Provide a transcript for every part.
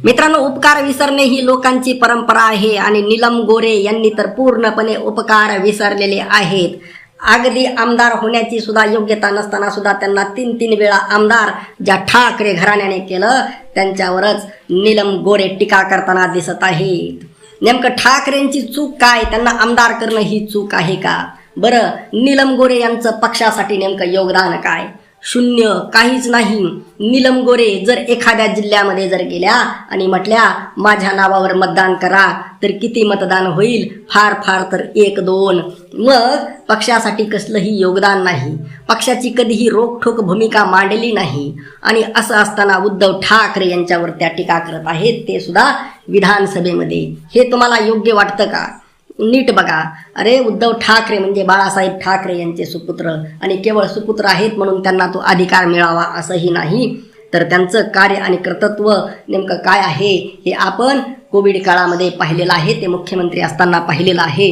मित्रांनो, उपकार विसरणे ही लोकांची परंपरा आहे आणि नीलम गोरे यांनी तर पूर्णपणे उपकार विसरलेले आहेत. अगदी आमदार होण्याची सुद्धा योग्यता नसताना सुद्धा त्यांना 3 वेळा आमदार ज्या ठाकरे घराण्याने केलं त्यांच्यावरच नीलम गोरे टीका करताना दिसत आहेत. नेमकं ठाकरेंची चूक काय? त्यांना आमदार करणं ही चूक आहे का? बरं, नीलम गोरे यांचं पक्षासाठी नेमकं योगदान काय? शून्य, काहीच नाही. नीलम गोरे जर एखाद्या जिल्ह्यामध्ये जर गेल्या आणि म्हटल्या माझ्या नावावर मतदान करा तर किती मतदान होईल? फार फार तर 1-2. मग पक्षासाठी कसलंही योगदान नाही, पक्षाची कधीही रोखठोक भूमिका मांडली नाही. आणि असं असताना उद्धव ठाकरे यांच्यावर त्या टीका करत आहेत, ते सुद्धा विधानसभेमध्ये. हे तुम्हाला योग्य वाटतं का? नीट बघा. अरे, उद्धव ठाकरे म्हणजे बाळासाहेब ठाकरे यांचे सुपुत्र, आणि केवळ सुपुत्र आहेत म्हणून त्यांना तो अधिकार मिळावा असंही नाही. तर त्यांचं कार्य आणि कर्तृत्व नेमकं काय आहे हे आपण कोविड काळामध्ये पाहिलेलं आहे. ते मुख्यमंत्री असताना पाहिलेलं आहे.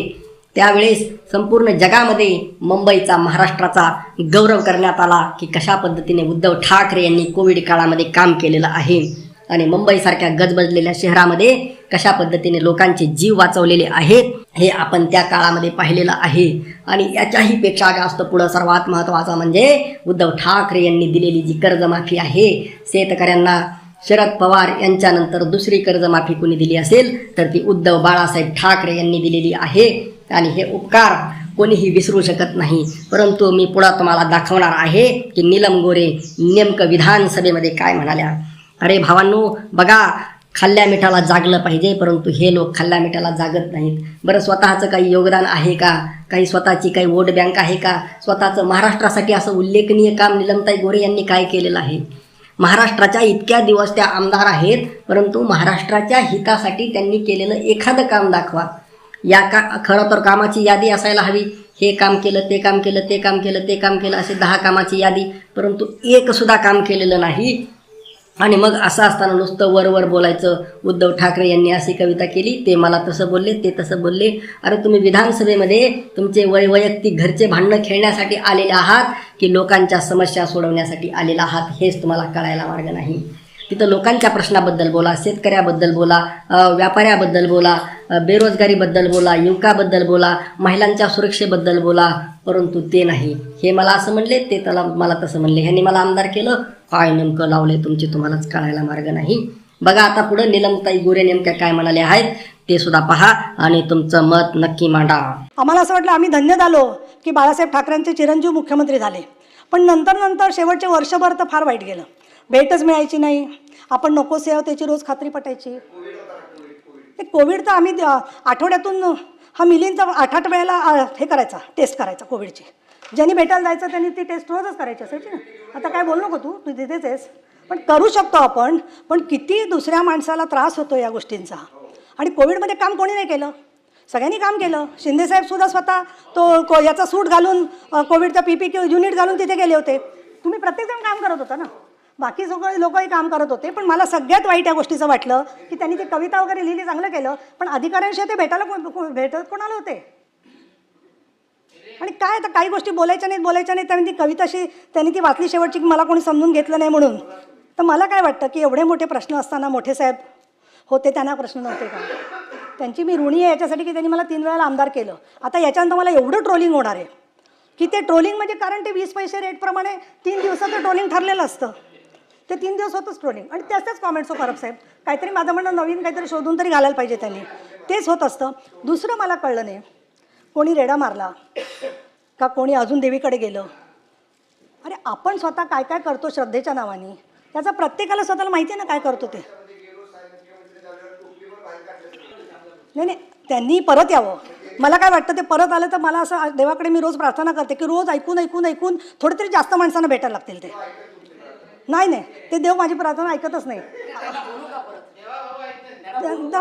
त्यावेळेस संपूर्ण जगामध्ये मुंबईचा, महाराष्ट्राचा गौरव करण्यात आला की कशा पद्धतीने उद्धव ठाकरे यांनी कोविड काळामध्ये काम केलेलं आहे आणि मुंबईसारख्या गजबजलेल्या शहरामध्ये कशा पद्धतीने लोकांचे जीव वाचवलेले आहेत हे आपण त्या काळामध्ये पाहिलेलं आहे. आणि याच्याही पेक्षा जास्त पुढं सर्वात महत्त्वाचं म्हणजे उद्धव ठाकरे यांनी दिलेली जी कर्जमाफी आहे शेतकऱ्यांना. शरद पवार यांच्यानंतर दुसरी कर्जमाफी कोणी दिली असेल तर ती उद्धव बाळासाहेब ठाकरे यांनी दिलेली आहे. आणि हे उपकार कोणीही विसरू शकत नाही. परंतु मी पुढं तुम्हाला दाखवणार आहे की नीलम गोरे नेमकं विधानसभेमध्ये काय म्हणाल्या. अरे भावांनो, बघा, खाल्ल्या मिठाला जागलं पाहिजे, परंतु हे लोक खाल्ल्या मिठाला जागत नाहीत. बरं, स्वतःचं काही योगदान आहे का? काही स्वतःची काही वोट बँक आहे का? स्वतःचं महाराष्ट्रासाठी असं उल्लेखनीय काम नीलमताई गोरे यांनी काय केलेलं आहे? महाराष्ट्राच्या इतक्या दिवस त्या आमदार आहेत, परंतु महाराष्ट्राच्या हितासाठी त्यांनी केलेलं एखादं काम दाखवा. खरं तर कामाची यादी असायला हवी. हे काम केलं, ते काम केलं, ते काम केलं, ते काम केलं, असे 10 कामाची यादी, परंतु एक सुद्धा काम केलेलं नाही. आणि मग असं असताना नुसतं वर बोलायचं. उद्धव ठाकरे यांनी अशी कविता केली, ते मला तसं बोलले, ते तसं बोलले. अरे, तुम्ही विधानसभेमध्ये तुमचे वैयक्तिक घरचे भांडणं खेळण्यासाठी आलेले आहात की लोकांच्या समस्या सोडवण्यासाठी आलेला आहात हेच तुम्हाला कळायला मार्ग नाही. तिथं लोकांच्या प्रश्नाबद्दल बोला, शेतकऱ्याबद्दल बोला, व्यापाऱ्याबद्दल बोला, बेरोजगारीबद्दल बोला, युवकाबद्दल बोला, महिलांच्या सुरक्षेबद्दल बोला, परंतु ते नाही. हे मला असं म्हणले, ते त्याला मला तसं म्हणले, ह्यांनी मला आमदार केलं, काय नेमकं लावले तुमचे तुम्हालाच कळायला मार्ग नाही. बघा आता पुढं नीलमताई गोरे नेमक्या काय म्हणाले आहेत ते सुद्धा पहा आणि तुमचं मत नक्की मांडा. आम्हाला असं वाटलं, आम्ही धन्य झालो की बाळासाहेब ठाकरेंचे चिरंजीव मुख्यमंत्री झाले. पण नंतर शेवटचे वर्षभर तर फार वाईट गेलं. भेटच मिळायची नाही. आपण नकोसे आहोत त्याची रोज खात्री पटायची. कोविड तर आम्ही आठवड्यातून हा मिलींचा 8-8 वेळेला हे करायचा, टेस्ट करायचा कोविडची. ज्यांनी भेटायला जायचं त्यांनी ती टेस्ट रोजच करायची असायची ना. आता काय बोलू नको, तू तिथेच आहेस. पण करू शकतो आपण. पण किती दुसऱ्या माणसाला त्रास होतो या गोष्टींचा. आणि कोविडमध्ये काम कोणी नाही केलं, सगळ्यांनी काम केलं. शिंदेसाहेबसुद्धा स्वतः तो याचा सूट घालून, कोविडचा PPE युनिट घालून तिथे गेले होते. तुम्ही प्रत्येकजण काम करत होता ना, बाकी सगळे लोकही काम करत होते. पण मला सगळ्यात वाईट या गोष्टीचं वाटलं की त्यांनी ती कविता वगैरे लिहिली, चांगलं केलं, पण अधिकाऱ्यांशी ते भेटत कोणाला होते? आणि काय आता काही गोष्टी बोलायच्या नाहीत. त्यांनी ती कविताशी त्यांनी ती वाचली शेवटची की मला कोणी समजून घेतलं नाही म्हणून. तर मला काय वाटतं की एवढे मोठे प्रश्न असताना मोठे साहेब होते, त्यांना प्रश्न नव्हते का? त्यांची मी ऋणी आहे याच्यासाठी की त्यांनी मला 3 वेळेला आमदार केलं. आता याच्यानंतर मला एवढं ट्रोलिंग होणार आहे की ते ट्रोलिंग म्हणजे, कारण ते 20 पैसे रेटप्रमाणे 3 दिवसाचं ट्रोलिंग ठरलेलं असतं. ते 3 दिवस होतंच ट्रोलिंग. आणि त्याच कॉमेंट्स परब साहेब काहीतरी माझं म्हणणं नवीन काहीतरी शोधून तरी घालायला पाहिजे त्यांनी. तेच होत असतं. दुसरं मला कळलं नाही, कोणी रेडा मारला का कोणी अजून देवीकडे गेलं. अरे, आपण स्वतः काय काय करतो श्रद्धेच्या नावाने, त्याचा प्रत्येकाला स्वतःला माहिती आहे ना काय करतो ते. नाही, त्यांनी परत यावं. मला काय वाटतं, ते परत आलं तर मला असं देवाकडे मी रोज प्रार्थना करते की रोज ऐकून थोडे तरी जास्त माणसांना भेटायला लागतील. ते नाही, ते देव माझी प्रार्थना ऐकतच नाही.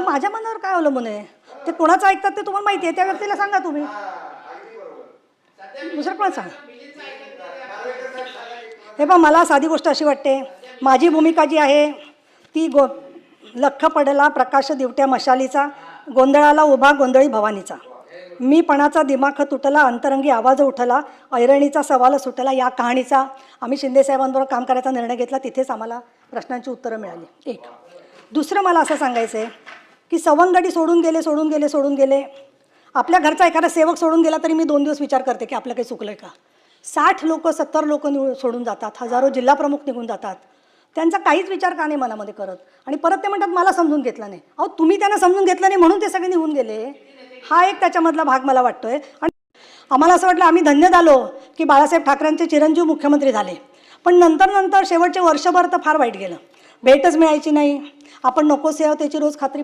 माझ्या मनावर काय अवलंबून आहे? ते कोणाचं ऐकतात ते तुम्हाला माहिती आहे, त्या व्यक्तीला सांगा तुम्ही. दुसरं कोण सांगा. हे पहा, मला साधी गोष्ट अशी वाटते, माझी भूमिका जी आहे ती लख्ख पडला प्रकाश दिवट्या मशालीचा, गोंधळाला उभा गोंधळी भवानीचा. मी पणाचा दिमाख तुटला, अंतरंगी आवाज उठला, ऐरणीचा सवाल सुटला. या कहाणीचा आम्ही शिंदेसाहेबांबरोबर काम करायचा निर्णय घेतला. तिथेच आम्हाला प्रश्नांची उत्तरं मिळाली. 1 दुसरं मला असं सांगायचं आहे की सवंगडी सोडून गेले. आपल्या घरचा एखादा सेवक सोडून गेला तरी मी 2 दिवस विचार करते की आपलं काही चुकलं का. 60 लोक 70 लोक सोडून जातात, हजारो जिल्हा प्रमुख निघून जातात. त्यांचा काहीच विचार का नाही मनामध्ये करत. आणि परत ते म्हणतात मला समजून घेतलं नाही. अहो तुम्ही त्यांना समजून घेतलं नाही म्हणून ते सगळे निघून गेले. हा एक त्याच्यामधला भाग मला वाटतोय. आणि आम्हाला असं वाटलं आम्ही धन्य झालो की बाळासाहेब ठाकरेंचे चिरंजीव मुख्यमंत्री झाले. पण नंतर शेवटचे वर्षभर तर फार वाईट गेलं. भेटच मिळायची नाही. आपण नकोसे आहोत त्याची रोज खात्री